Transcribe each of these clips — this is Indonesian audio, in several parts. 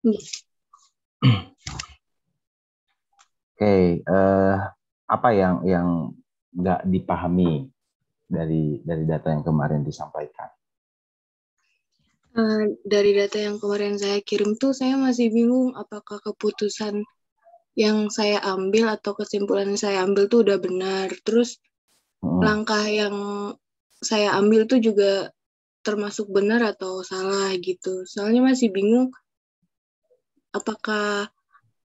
Iya. Oke, apa yang nggak dipahami dari data yang kemarin disampaikan? Dari data yang kemarin saya kirim tuh saya masih bingung apakah keputusan yang saya ambil atau kesimpulan yang saya ambil tuh udah benar. Terus Hmm, langkah yang saya ambil tuh juga termasuk benar atau salah gitu. Soalnya masih bingung apakah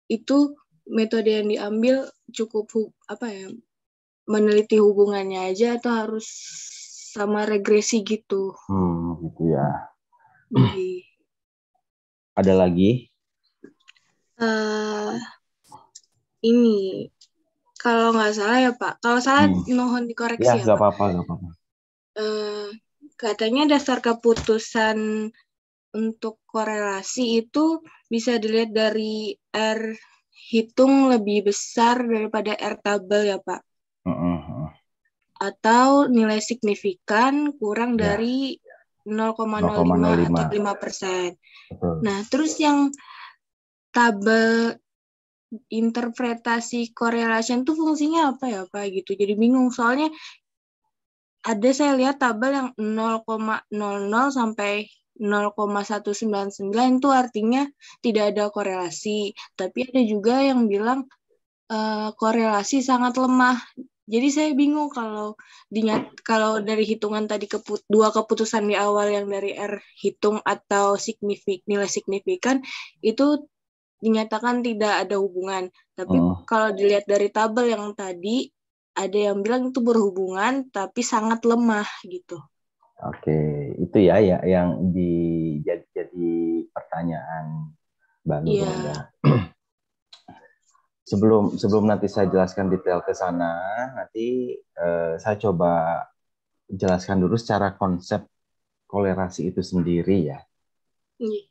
itu metode yang diambil cukup apa ya, meneliti hubungannya aja atau harus sama regresi gitu. gitu ya. Iya. Ada lagi? Eh, ini kalau nggak salah ya Pak, kalau salah Hmm, mohon ya, dikoreksi ya nggak Pak. apa-apa, nggak apa-apa. Eh, Katanya dasar keputusan untuk korelasi itu bisa dilihat dari R hitung lebih besar daripada R tabel ya Pak. Atau nilai signifikan kurang Ya, dari 0,05 atau 0,05. 5%. Betul. Nah, terus yang tabel interpretasi correlation tuh fungsinya apa ya Pak gitu. Jadi bingung soalnya ada saya lihat tabel yang 0,00 sampai 0,199 itu artinya tidak ada korelasi. Tapi ada juga yang bilang korelasi sangat lemah. Jadi saya bingung kalau dari hitungan tadi dua keputusan di awal yang dari R hitung atau nilai signifikan itu dinyatakan tidak ada hubungan. Tapi Hmm, kalau dilihat dari tabel yang tadi ada yang bilang itu berhubungan tapi sangat lemah gitu. oke, itu ya yang jadi pertanyaan Mbak Nurulda. Iya. Sebelum nanti saya jelaskan detail ke sana, nanti saya coba jelaskan dulu secara konsep kolerasi itu sendiri ya. Iya.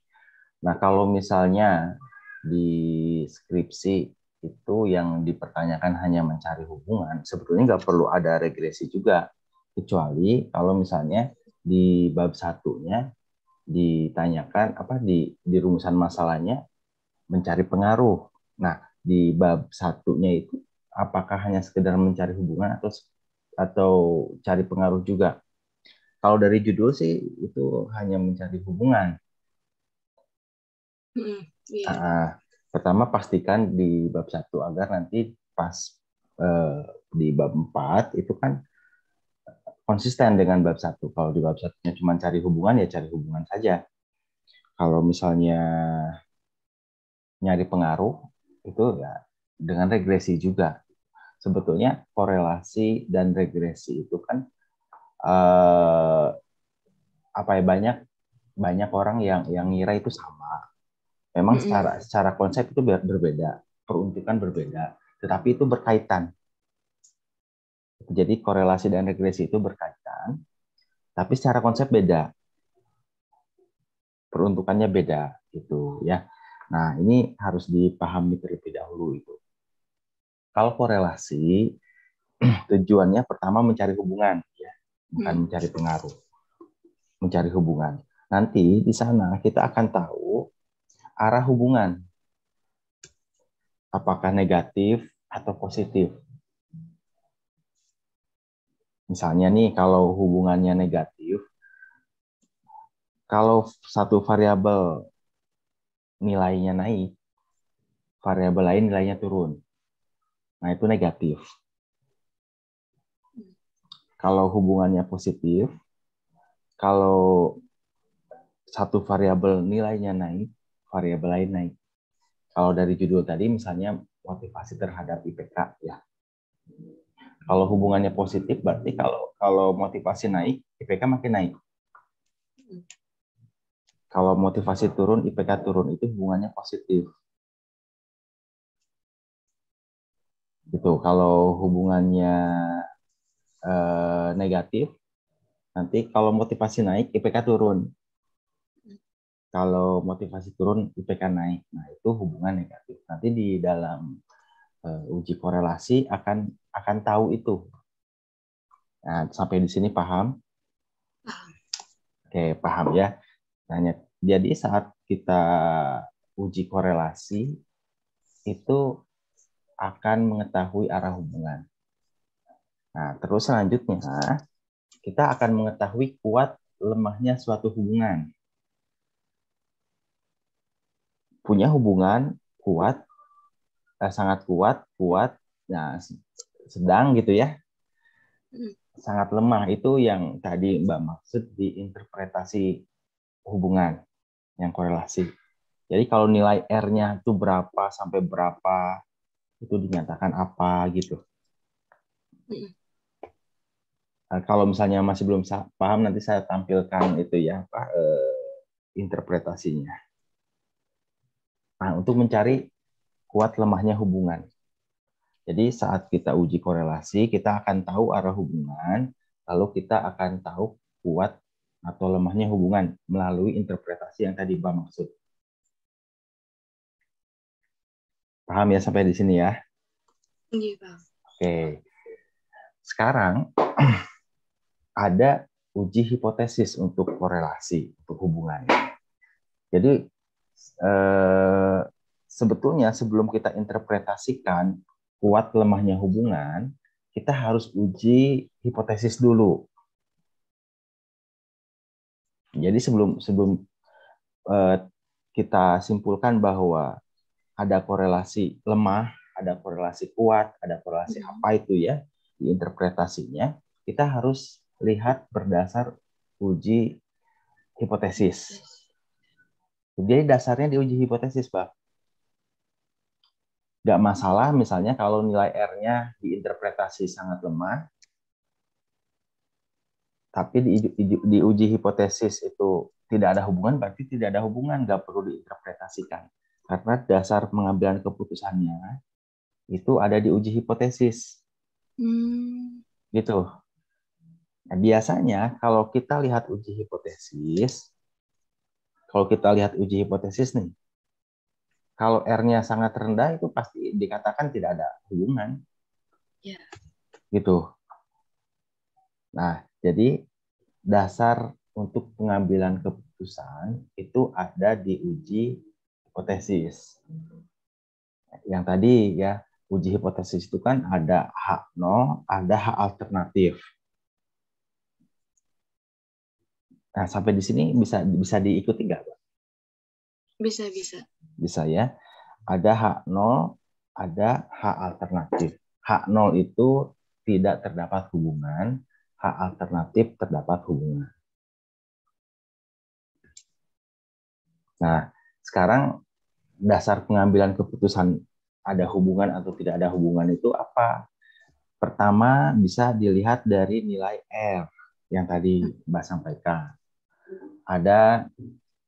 Nah, kalau misalnya di skripsi itu yang dipertanyakan hanya mencari hubungan, sebetulnya nggak perlu ada regresi juga. Kecuali kalau misalnya di bab satunya ditanyakan apa di rumusan masalahnya mencari pengaruh. Nah, di bab satunya itu apakah hanya sekedar mencari hubungan atau cari pengaruh juga? Kalau dari judul sih itu hanya mencari hubungan. Iya. Ah, pertama pastikan di bab satu agar nanti pas eh, di bab 4 itu kan konsisten dengan bab satu. Kalau di bab satunya cuma cari hubungan ya cari hubungan saja. Kalau misalnya nyari pengaruh itu ya dengan regresi juga. Sebetulnya korelasi dan regresi itu kan eh, apa ya banyak orang yang ngira itu sama. Memang Mm-mm. secara konsep itu berbeda, peruntukan berbeda, tetapi itu berkaitan. Jadi korelasi dan regresi itu berkaitan, tapi secara konsep beda, peruntukannya beda gitu ya. Nah, ini harus dipahami terlebih dahulu itu. Kalau korelasi tujuannya pertama mencari hubungan ya, bukan Mm. mencari pengaruh, mencari hubungan. Nanti di sana kita akan tahu arah hubungan, apakah negatif atau positif. Misalnya nih kalau hubungannya negatif, kalau satu variabel nilainya naik, variabel lain nilainya turun. Nah, itu negatif. Kalau hubungannya positif, kalau satu variabel nilainya naik, variabel lain naik. Kalau dari judul tadi misalnya motivasi terhadap IPK ya. Kalau hubungannya positif berarti kalau motivasi naik, IPK makin naik. Kalau motivasi turun, IPK turun itu hubungannya positif. Gitu. Kalau hubungannya negatif, nanti kalau motivasi naik, IPK turun. Kalau motivasi turun, IPK naik. Nah, itu hubungan negatif. Nanti di dalam uji korelasi akan tahu itu. Nah, sampai di sini paham? Oke, paham ya. Nah, jadi saat kita uji korelasi itu akan mengetahui arah hubungan. Nah, terus selanjutnya kita akan mengetahui kuat lemahnya suatu hubungan. Punya hubungan kuat, sangat kuat, nah sedang gitu ya. Sangat lemah itu yang tadi Mbak maksud di interpretasi hubungan yang korelasi. Jadi kalau nilai R-nya itu berapa sampai berapa, itu dinyatakan apa gitu. Nah, kalau misalnya masih belum paham, nanti saya tampilkan itu ya, interpretasinya. Nah, untuk mencari kuat lemahnya hubungan. Jadi saat kita uji korelasi, kita akan tahu arah hubungan, lalu kita akan tahu kuat atau lemahnya hubungan melalui interpretasi yang tadi Mbak maksud. Paham ya sampai di sini ya? Iya, Bang. Oke. Sekarang ada uji hipotesis untuk korelasi, untuk hubungan. Jadi sebetulnya sebelum kita interpretasikan kuat lemahnya hubungan, kita harus uji hipotesis dulu. Jadi sebelum kita simpulkan bahwa ada korelasi lemah, ada korelasi kuat, ada korelasi apa itu ya di interpretasinya, kita harus lihat berdasar uji hipotesis. Jadi dasarnya diuji hipotesis, Pak. Nggak masalah misalnya kalau nilai R-nya diinterpretasi sangat lemah, tapi di uji hipotesis itu tidak ada hubungan, berarti tidak ada hubungan, nggak perlu diinterpretasikan. Karena dasar pengambilan keputusannya itu ada di uji hipotesis. Gitu. Nah, biasanya kalau kita lihat uji hipotesis, nih, kalau R-nya sangat rendah itu pasti dikatakan tidak ada hubungan. Ya. Gitu. Nah, jadi dasar untuk pengambilan keputusan itu ada di uji hipotesis. Yang tadi ya, uji hipotesis itu kan ada H0, ada H alternatif. Nah, sampai di sini bisa diikuti nggak, Pak? Bisa. Bisa ya. Ada H0, ada H alternatif. H0 itu tidak terdapat hubungan, H alternatif terdapat hubungan. Nah, sekarang dasar pengambilan keputusan ada hubungan atau tidak ada hubungan itu apa? Pertama, bisa dilihat dari nilai R yang tadi Mbak sampaikan. Ada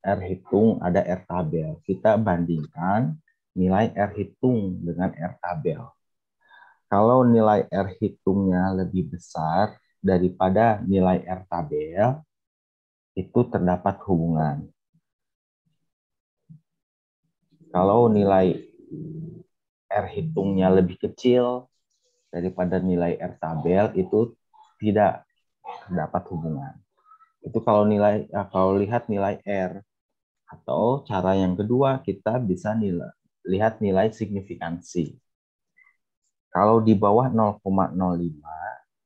R hitung, ada R tabel. Kita bandingkan nilai R hitung dengan R tabel. Kalau nilai R hitungnya lebih besar daripada nilai R tabel, itu terdapat hubungan. Kalau nilai R hitungnya lebih kecil daripada nilai R tabel, itu tidak terdapat hubungan. Itu kalau lihat nilai R. Atau cara yang kedua, kita bisa lihat nilai signifikansi. Kalau di bawah 0,05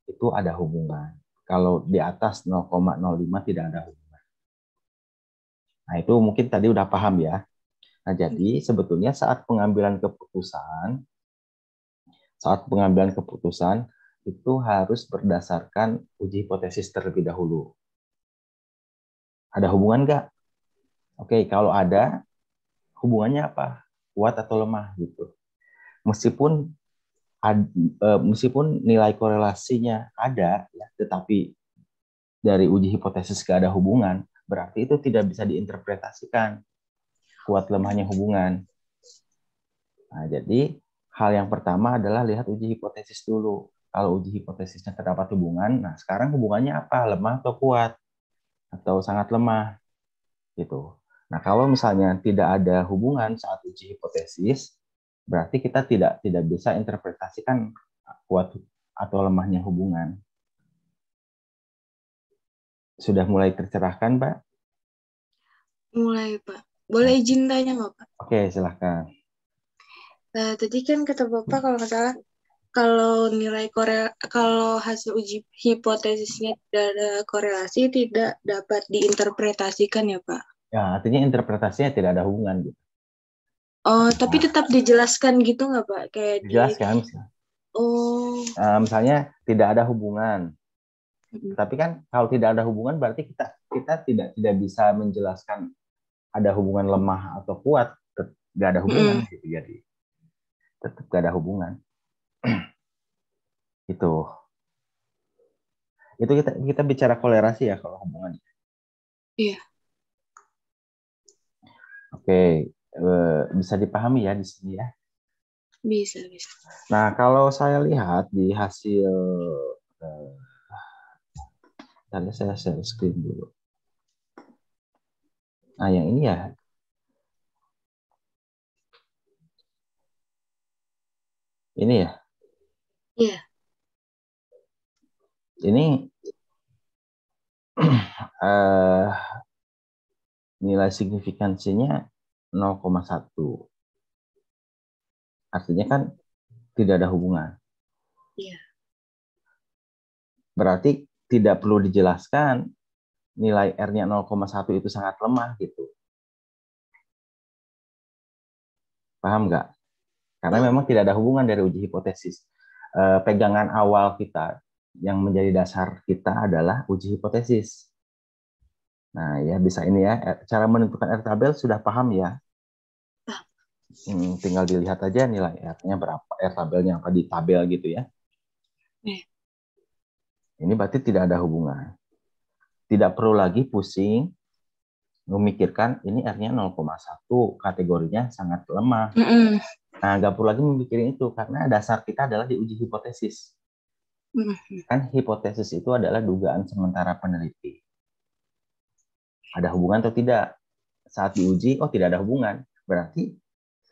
itu ada hubungan. Kalau di atas 0,05 tidak ada hubungan. Nah, itu mungkin tadi udah paham ya. Nah, jadi sebetulnya saat pengambilan keputusan itu harus berdasarkan uji hipotesis terlebih dahulu. Ada hubungan nggak? Oke, kalau ada, hubungannya apa? Kuat atau lemah gitu. Meskipun nilai korelasinya ada, ya, tetapi dari uji hipotesis nggak ada hubungan, berarti itu tidak bisa diinterpretasikan kuat lemahnya hubungan. Nah, jadi hal yang pertama adalah lihat uji hipotesis dulu. Kalau uji hipotesisnya terdapat hubungan, nah sekarang hubungannya apa? Lemah atau kuat? Atau sangat lemah? Gitu. Nah, kalau misalnya tidak ada hubungan saat uji hipotesis, berarti kita tidak bisa interpretasikan kuat atau lemahnya hubungan. Sudah mulai tercerahkan, Pak? Mulai, Pak. Boleh izin tanya nggak, Pak? Oke, silahkan. Nah, tadi kan kata Bapak kalau nggak salah, kalau hasil uji hipotesisnya tidak ada korelasi, tidak dapat diinterpretasikan ya, Pak? Ya, artinya interpretasinya tidak ada hubungan gitu. Oh, tapi tetap dijelaskan gitu nggak, Pak? Kayak Dijelaskan, Oh. misalnya tidak ada hubungan. Tapi kan kalau tidak ada hubungan berarti kita tidak bisa menjelaskan ada hubungan lemah atau kuat, nggak ada hubungan gitu. Jadi tetap nggak ada hubungan. Itu kita bicara kolerasi ya kalau hubungan. Iya. Oke, bisa dipahami ya di sini ya. Bisa. Nah, kalau saya lihat di hasil tadi saya share screen dulu. Nah, yang ini ya. Ini ya. Iya. Ini nilai signifikansinya 0,1. Artinya kan tidak ada hubungan. Iya. Berarti tidak perlu dijelaskan nilai R-nya 0,1 itu sangat lemah gitu. Paham nggak? Karena memang tidak ada hubungan dari uji hipotesis. Pegangan awal kita yang menjadi dasar kita adalah uji hipotesis. Nah, ya bisa ini ya. Cara menentukan R tabel sudah paham ya? Tinggal dilihat aja nilai R-nya berapa, R tabelnya apa di tabel gitu ya. Ini berarti tidak ada hubungan. Tidak perlu lagi pusing memikirkan ini R-nya 0,1, kategorinya sangat lemah. Nah, nggak perlu lagi memikirin itu karena dasar kita adalah diuji hipotesis. Kan hipotesis itu adalah dugaan sementara peneliti. Ada hubungan atau tidak? Saat diuji, tidak ada hubungan. Berarti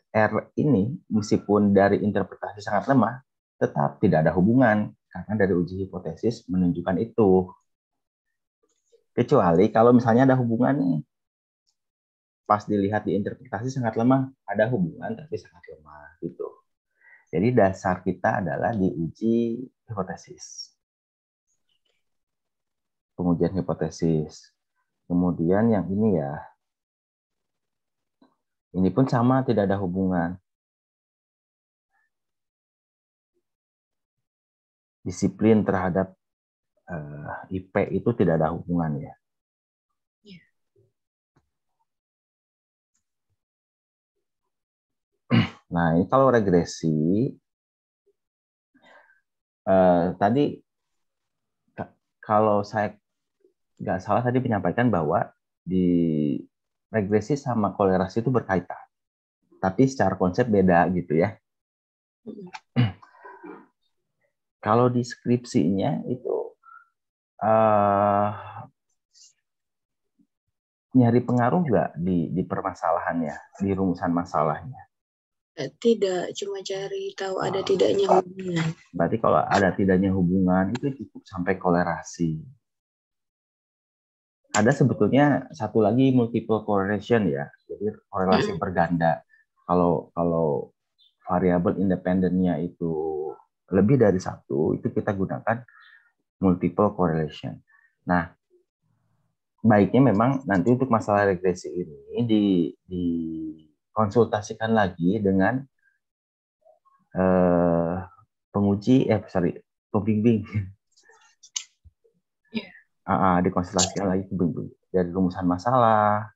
R ini meskipun dari interpretasi sangat lemah, tetap tidak ada hubungan karena dari uji hipotesis menunjukkan itu. Kecuali kalau misalnya ada hubungan nih, pas dilihat di interpretasi sangat lemah, ada hubungan tapi sangat lemah gitu. Jadi dasar kita adalah diuji hipotesis. Pengujian hipotesis. Kemudian yang ini ya, ini pun sama tidak ada hubungan. Disiplin terhadap IP itu tidak ada hubungan ya. Nah, ini kalau regresi, tadi kalau saya nggak salah tadi menyampaikan bahwa di regresi sama kolerasi itu berkaitan. Tapi secara konsep beda gitu ya. Kalau di skripsinya itu nyari pengaruh nggak di permasalahannya, di rumusan masalahnya? Tidak, cuma cari tahu ada tidaknya hubungan. Berarti kalau ada tidaknya hubungan itu cukup sampai kolerasi. Ada sebetulnya satu lagi multiple correlation ya, jadi korelasi berganda. Kalau variabel independennya itu lebih dari satu, itu kita gunakan multiple correlation. Nah, baiknya memang nanti untuk masalah regresi ini dikonsultasikan lagi dengan pembimbing. Dikonsultasikan lagi pembimbing dari rumusan masalah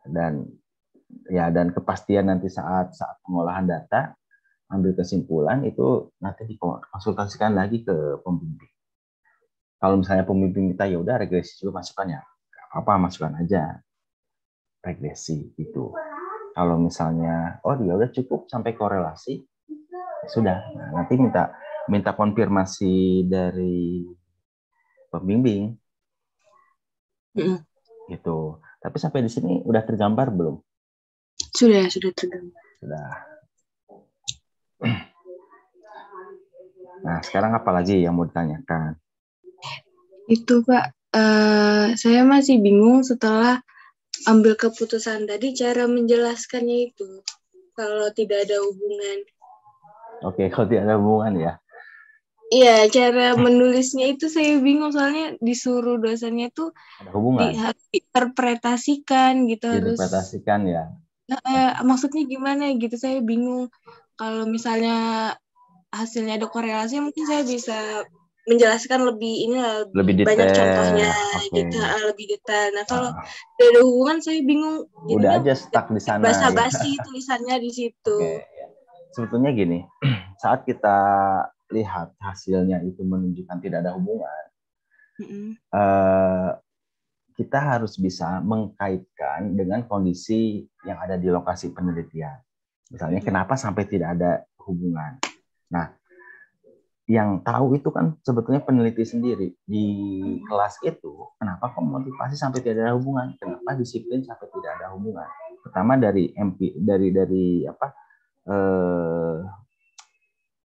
dan kepastian nanti saat pengolahan data, ambil kesimpulan itu nanti dikonsultasikan lagi ke pembimbing. Kalau misalnya pembimbing minta ya udah regresi juga masukkan ya, apa masukkan aja regresi itu. Kalau misalnya dia udah cukup sampai korelasi, sudah. Nah, nanti minta konfirmasi dari pembimbing. Gitu. Tapi sampai di sini udah tergambar belum? Sudah tergambar. Sudah. Nah, sekarang apa lagi yang mau ditanyakan? Itu Pak, saya masih bingung setelah ambil keputusan tadi, cara menjelaskannya itu kalau tidak ada hubungan. Oke, kalau tidak ada hubungan ya. Iya, cara menulisnya itu saya bingung soalnya disuruh dosennya tuh Ada hubungan. diinterpretasikan gitu, harus Diinterpretasikan ya. maksudnya gimana gitu, saya bingung. Kalau misalnya hasilnya ada korelasi, mungkin saya bisa menjelaskan lebih Lebih banyak contohnya detail. Oke. gitu, lebih detail. Nah, kalau tidak ada hubungan saya bingung, Udah jadinya aja stuck di sana. basa-basi tulisannya di situ. Oke. Sebetulnya gini, saat kita lihat hasilnya itu menunjukkan tidak ada hubungan, kita harus bisa mengkaitkan dengan kondisi yang ada di lokasi penelitian. Misalnya kenapa sampai tidak ada hubungan. Nah, yang tahu itu kan sebetulnya peneliti sendiri. Di kelas itu, kenapa kok motivasi sampai tidak ada hubungan? Kenapa disiplin sampai tidak ada hubungan? Pertama dari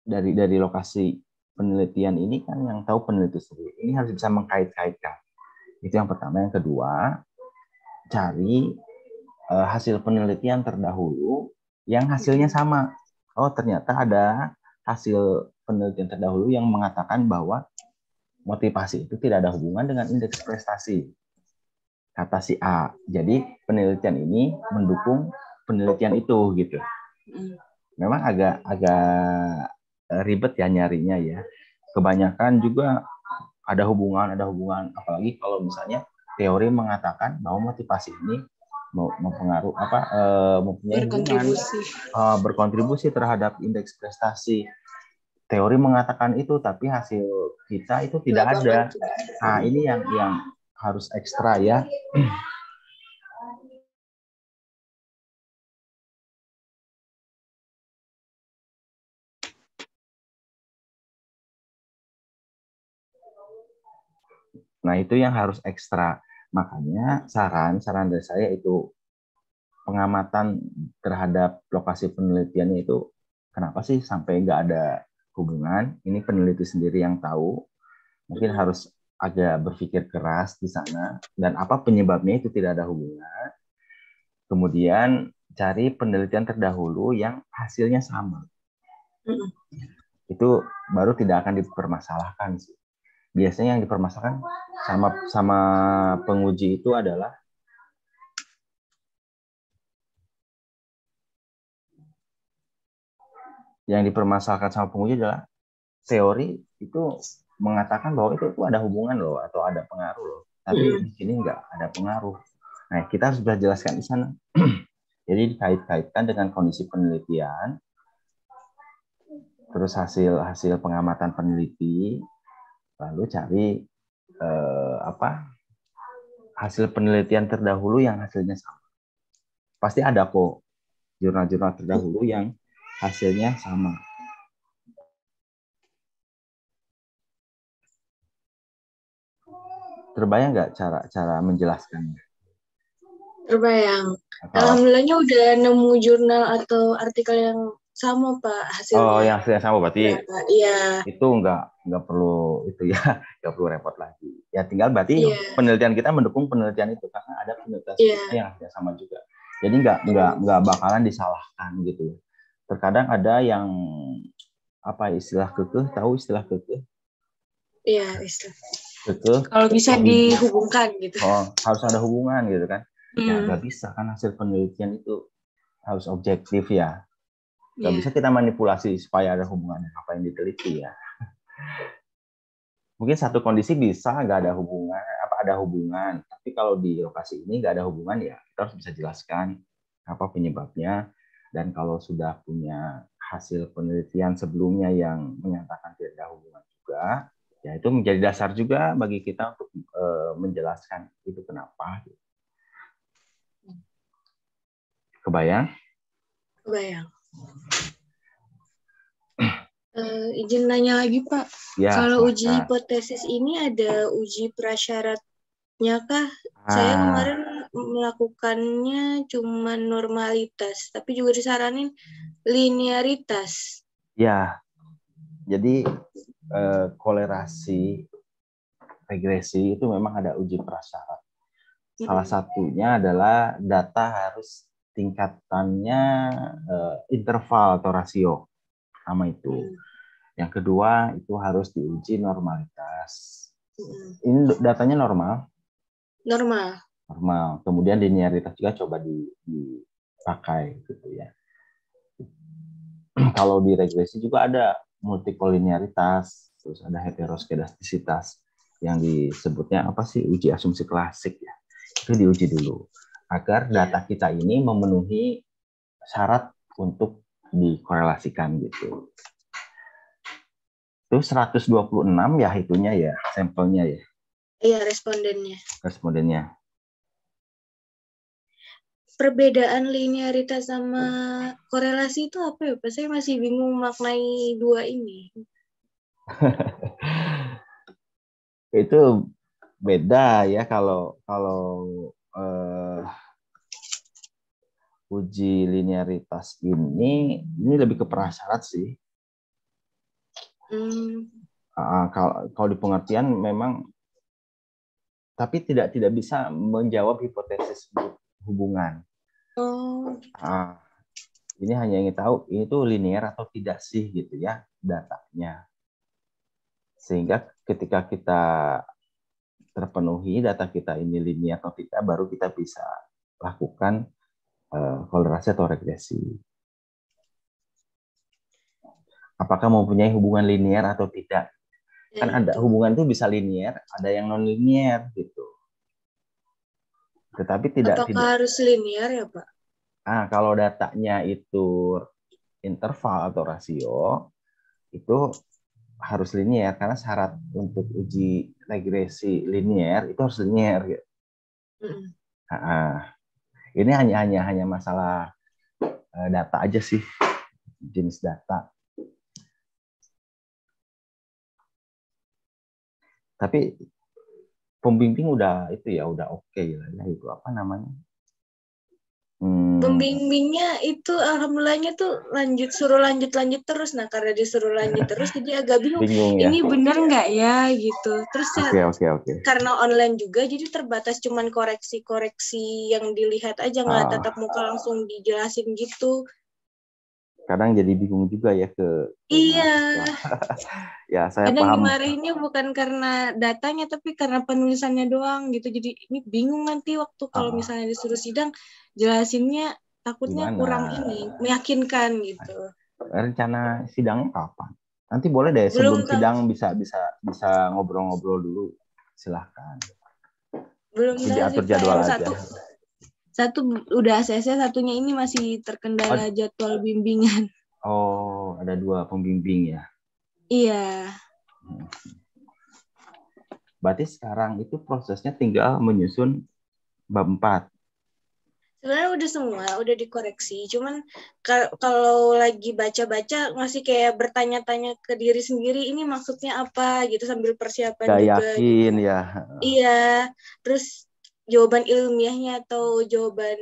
dari lokasi penelitian ini kan yang tahu peneliti sendiri. Ini harus bisa mengkait-kaitkan. Itu yang pertama. Yang kedua, cari hasil penelitian terdahulu yang hasilnya sama. Oh, ternyata ada hasil penelitian terdahulu yang mengatakan bahwa motivasi itu tidak ada hubungan dengan indeks prestasi. Kata si A. Jadi penelitian ini mendukung penelitian itu gitu. Memang agak ribet ya nyarinya ya. Kebanyakan juga ada hubungan, apalagi kalau misalnya teori mengatakan bahwa motivasi ini mempengaruhi mempunyai hubungan berkontribusi terhadap indeks prestasi. Teori mengatakan itu, tapi hasil kita itu tidak ada. Nah, ini yang harus ekstra ya. Nah, itu yang harus ekstra. Makanya saran dari saya itu pengamatan terhadap lokasi penelitiannya itu kenapa sih sampai nggak ada hubungan? Ini peneliti sendiri yang tahu. Mungkin harus agak berpikir keras di sana. Dan apa penyebabnya itu tidak ada hubungan. Kemudian cari penelitian terdahulu yang hasilnya sama. Itu baru tidak akan dipermasalahkan sih. Biasanya yang dipermasalahkan sama penguji itu adalah teori itu mengatakan bahwa itu ada hubungan loh atau ada pengaruh loh. Tapi di sini nggak ada pengaruh. Nah, kita harus bisa jelaskan di sana. Jadi dikait-kaitkan dengan kondisi penelitian, terus hasil pengamatan peneliti, lalu cari hasil penelitian terdahulu yang hasilnya sama. Pasti ada kok jurnal-jurnal terdahulu yang hasilnya sama. Terbayang nggak cara menjelaskannya? Terbayang. Alhamdulillahnya udah nemu jurnal atau artikel yang sama Pak hasilnya. Oh, yang hasilnya sama berarti. Iya. Itu nggak perlu itu ya, nggak perlu repot lagi. Ya tinggal berarti penelitian kita mendukung penelitian itu karena ada penelitian yang hasilnya sama juga. Jadi nggak bakalan disalahkan gitu. Terkadang ada yang istilah kekeh, tahu istilah kekeh? Iya, istilah. Kekeh. Kalau bisa dihubungkan gitu. Oh, harus ada hubungan gitu kan. Ya nggak bisa kan, hasil penelitian itu harus objektif ya. Nggak bisa kita manipulasi supaya ada hubungan apa yang diteliti ya. Mungkin satu kondisi bisa nggak ada hubungan, ada hubungan. Tapi kalau di lokasi ini nggak ada hubungan ya kita harus bisa jelaskan apa penyebabnya. Dan kalau sudah punya hasil penelitian sebelumnya yang menyatakan tidak ada hubungan juga, ya itu menjadi dasar juga bagi kita untuk menjelaskan itu kenapa. Kebayang? Kebayang. Izin nanya lagi Pak, ya, kalau uji hipotesis ini ada uji prasyaratnya kah? Saya kemarin melakukannya cuma normalitas, tapi juga disaranin linearitas. Ya, jadi kolerasi, regresi itu memang ada uji prasyarat. Salah satunya adalah data harus tingkatannya interval atau rasio, sama itu. Yang kedua itu harus diuji normalitas. Ini datanya normal. Normal. Kemudian linearitas juga coba dipakai gitu ya. Kalau di regresi juga ada multikoliniaritas, terus ada heteroskedastisitas yang disebutnya apa sih, uji asumsi klasik ya. Itu diuji dulu agar data kita ini memenuhi syarat untuk dikorelasikan gitu. Itu 126 ya itunya ya, sampelnya ya. Iya, respondennya. Respondennya. Perbedaan linearitas sama korelasi itu apa ya Pak? Saya masih bingung maknai dua ini. Itu beda ya kalau uji linearitas ini lebih ke prasyarat sih. Kalau di pengertian memang, tapi tidak bisa menjawab hipotesis hubungan. Ini hanya ingin tahu ini tuh linear atau tidak sih gitu ya datanya. Sehingga ketika kita terpenuhi data kita ini linear atau tidak, baru kita bisa lakukan kolerasi atau regresi. Apakah mempunyai hubungan linear atau tidak? Kan ada hubungan itu bisa linear, ada yang non linear gitu. Tetapi Apakah harus linear ya Pak? Kalau datanya itu interval atau rasio, itu harus linear karena syarat untuk uji regresi linear itu harus linear gitu. Ini hanya masalah data aja sih, jenis data. Tapi pembimbing udah itu ya, udah oke lah ya, itu apa namanya? Pembimbingnya itu alhamdulillahnya tuh suruh lanjut terus. Nah karena disuruh lanjut terus jadi agak bingung ya? Ini bener nggak ya gitu. Terus okay. Karena online juga jadi terbatas cuman koreksi yang dilihat aja, nggak tatap muka langsung dijelasin gitu. Kadang jadi bingung juga ya iya. Ya saya kadang paham. Dimarahinnya bukan karena datanya tapi karena penulisannya doang gitu. Jadi ini bingung nanti waktu kalau misalnya disuruh sidang jelasinnya takutnya kurang meyakinkan gitu. Rencana sidangnya kapan? Nanti boleh deh sebelum sidang bisa ngobrol-ngobrol dulu, silahkan. Belum tahu diatur jadwal aja. Satu udah ACC, satunya ini masih terkendala jadwal bimbingan. Oh, ada 2 pembimbing ya? Iya. Berarti sekarang itu prosesnya tinggal menyusun bab 4. Sebenarnya udah semua, udah dikoreksi. Cuman kalau lagi baca-baca masih kayak bertanya-tanya ke diri sendiri, ini maksudnya apa gitu sambil persiapan Gak juga. yakin gitu. Ya. Iya, terus jawaban ilmiahnya atau jawaban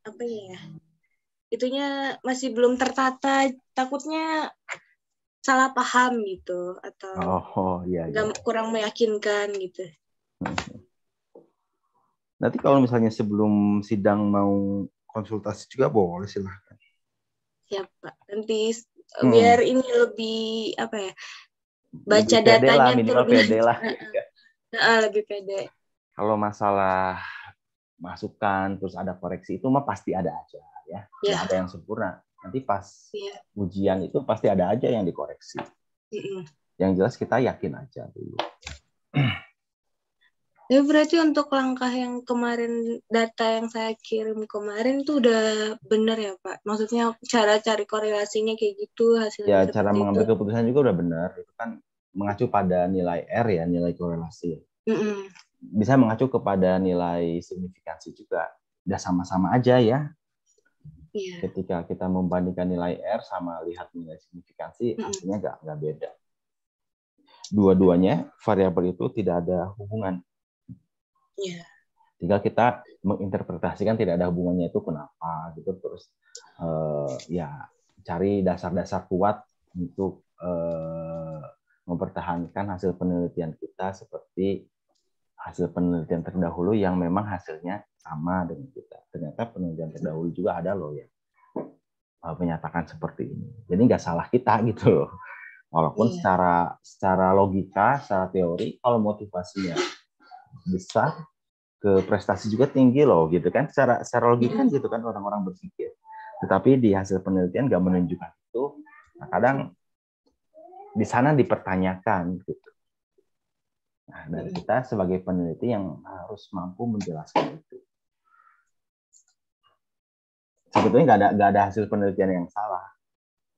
apa ya? Itunya masih belum tertata, takutnya salah paham gitu atau kurang meyakinkan gitu. Nanti kalau misalnya sebelum sidang mau konsultasi juga boleh, silahkan. Siap Pak. Nanti biar ini lebih apa ya? Baca lebih datanya lah, minimal pede lah. Lebih pede. Kalau masalah masukan terus ada koreksi itu mah pasti ada aja ya. Nggak ada yang sempurna. Nanti pas ujian itu pasti ada aja yang dikoreksi. Yang jelas kita yakin aja dulu. Ya berarti untuk langkah yang kemarin, data yang saya kirim kemarin tuh udah benar ya Pak? Maksudnya cara cari korelasinya kayak gitu, hasilnya ya cara mengambil keputusan juga udah benar. Itu kan mengacu pada nilai R ya, nilai korelasi. Bisa mengacu kepada nilai signifikansi juga. Udah sama-sama aja ya. Ketika kita membandingkan nilai R sama lihat nilai signifikansi, hasilnya nggak beda. Dua-duanya variabel itu tidak ada hubungan. Tinggal kita menginterpretasikan tidak ada hubungannya itu kenapa gitu, terus cari dasar-dasar kuat untuk mempertahankan hasil penelitian kita seperti hasil penelitian terdahulu yang memang hasilnya sama dengan kita. Ternyata penelitian terdahulu juga ada loh yang menyatakan seperti ini. Jadi nggak salah kita gitu loh. Walaupun secara logika, secara teori, kalau motivasinya besar, ke prestasi juga tinggi loh gitu kan. Secara logika kan gitu kan orang-orang berpikir. Tetapi di hasil penelitian nggak menunjukkan itu. Nah, kadang di sana dipertanyakan gitu. Nah, dari kita sebagai peneliti yang harus mampu menjelaskan itu. Sebetulnya nggak ada hasil penelitian yang salah.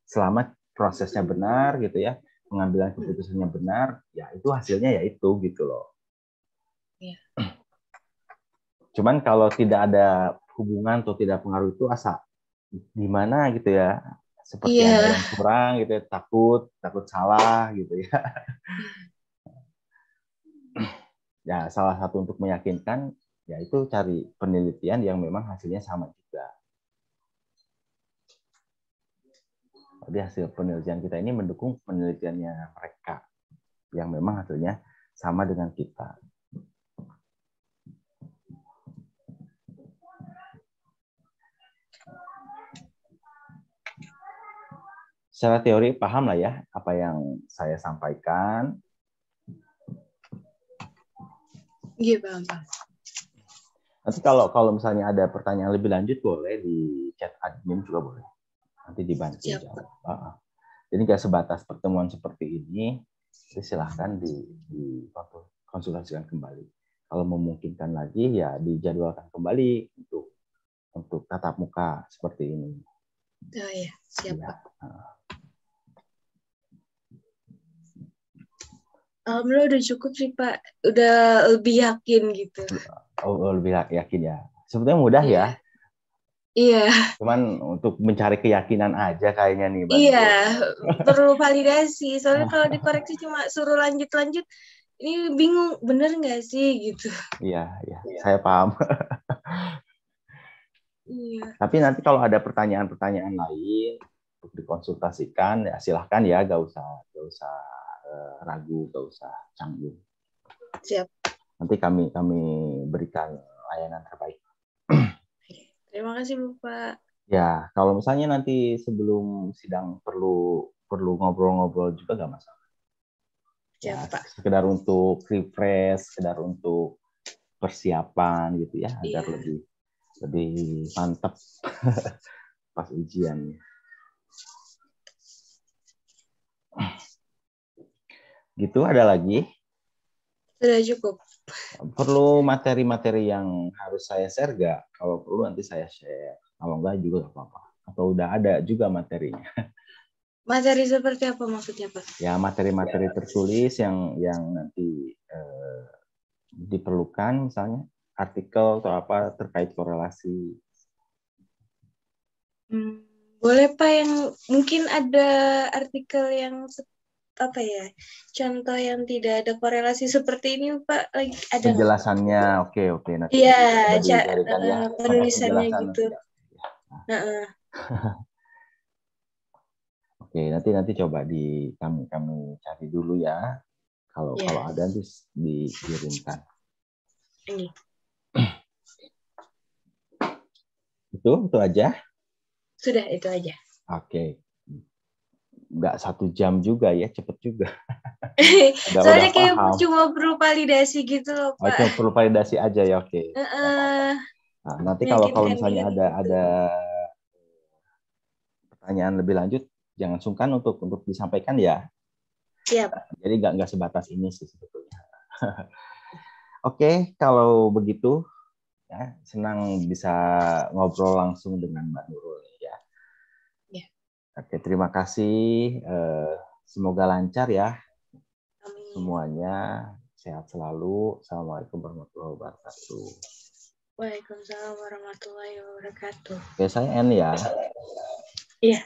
Selama prosesnya benar gitu ya, pengambilan keputusannya benar, ya itu hasilnya ya itu gitu loh. Iya. Cuman kalau tidak ada hubungan atau tidak pengaruh itu asa gimana gitu ya, seperti ada yang kurang gitu ya, takut salah gitu ya. Ya salah satu untuk meyakinkan yaitu cari penelitian yang memang hasilnya sama juga. Jadi hasil penelitian kita ini mendukung penelitiannya mereka yang memang hasilnya sama dengan kita. Secara teori paham lah ya apa yang saya sampaikan. Iya, paham. Nanti kalau misalnya ada pertanyaan lebih lanjut boleh di chat admin juga boleh. Nanti dibantu jawab. Jadi nggak sebatas pertemuan seperti ini, silahkan dikonsultasikan kembali. Kalau memungkinkan lagi ya dijadwalkan kembali untuk tatap muka seperti ini. Oh ya, siap Pak. Alhamdulillah udah cukup sih Pak, udah lebih yakin gitu. Oh, lebih yakin ya. Sebetulnya mudah ya. Iya. Cuman untuk mencari keyakinan aja kayaknya nih. Iya, perlu validasi. Soalnya kalau dikoreksi cuma suruh lanjut-lanjut, ini bingung bener nggak sih gitu. Iya, saya paham. Iya. Tapi nanti kalau ada pertanyaan-pertanyaan lain untuk dikonsultasikan ya silahkan ya, gak usah ragu, gak usah canggung. Siap. Nanti kami berikan layanan terbaik. Terima kasih Bapak. Ya, kalau misalnya nanti sebelum sidang perlu ngobrol-ngobrol juga gak masalah. Ya, Siap, Pak. sekedar untuk refresh, sekedar untuk persiapan gitu ya, agar lebih mantap pas ujian. Gitu, ada lagi? Sudah cukup. Perlu materi-materi yang harus saya share nggak? Kalau perlu nanti saya share. Kalau enggak juga nggak apa-apa. Atau udah ada juga materinya? Materi seperti apa maksudnya Pak? Ya materi-materi tertulis yang nanti diperlukan, misalnya artikel atau apa terkait korelasi. Boleh Pak, yang mungkin ada artikel yang apa ya, contoh yang tidak ada korelasi seperti ini Pak, lagi ada penjelasannya oke nanti. Iya, ya, penulisannya gitu. Oke, nanti coba kami cari dulu ya. Kalau ada nanti dikirimkan. Ini. Itu aja. Sudah, itu aja. Oke. Nggak 1 jam juga ya, cepet juga. Soalnya kayak cuma perlu validasi gitu loh Pak. Cuma perlu validasi aja ya, oke. Nah, nanti kalau misalnya ada pertanyaan lebih lanjut, jangan sungkan untuk disampaikan ya. Siap. Jadi nggak sebatas ini sih sebetulnya. Oke, kalau begitu ya senang bisa ngobrol langsung dengan Mbak Nurul ya. Oke, terima kasih. Semoga lancar ya. Amin. Semuanya sehat selalu. Assalamualaikum warahmatullahi wabarakatuh. Waalaikumsalam warahmatullahi wabarakatuh. Oke, saya N ya. Iya.